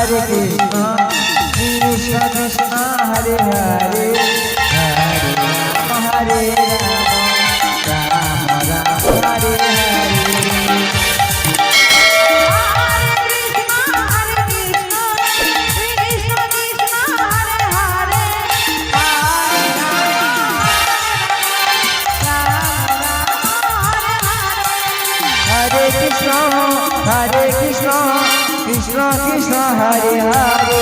Hare Krishna Krishna Krishna Hare Hare Hare Rama Hare Rama Rama Rama Hare Hare Hare Krishna, Hare Krishna, Krishna Krishna, Hare Hare,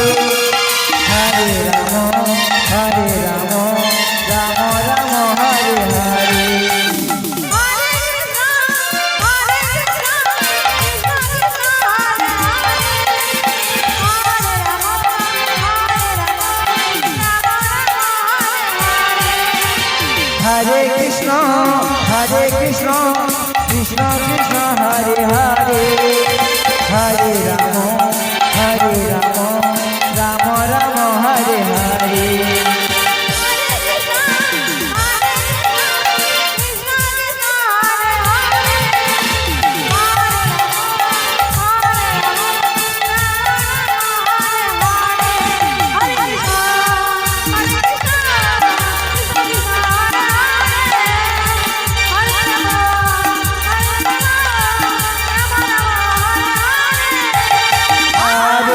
Hare Rama, Hare Rama, Rama Rama, Hare Hare. Hare Krishna, Hare Krishna, Krishna Krishna, Hare Hare, Hare Rama, Hare Rama, Rama Rama, Hare Hare.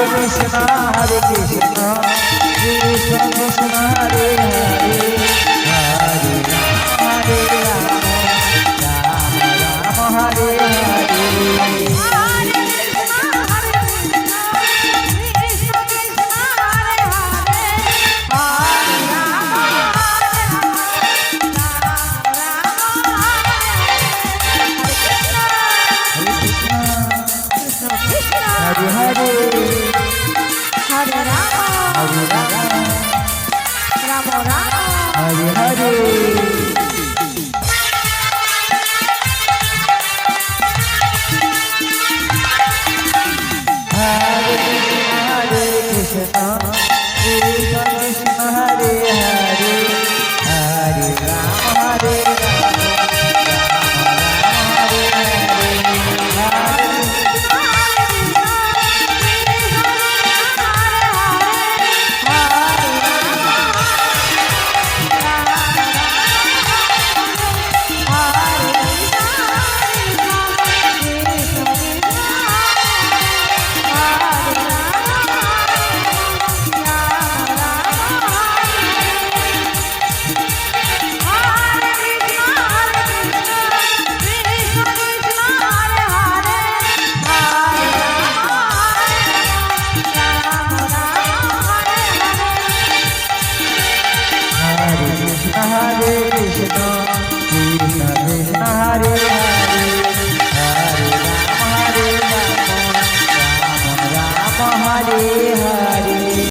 Krishna, Hare Krishna, Krishna Krishna, Hare Hare, Hare Rama, Hare Rama, Rama Rama, Hare Hare. Hare Hare, Hare Rama, Rama Rama, Hare Hare.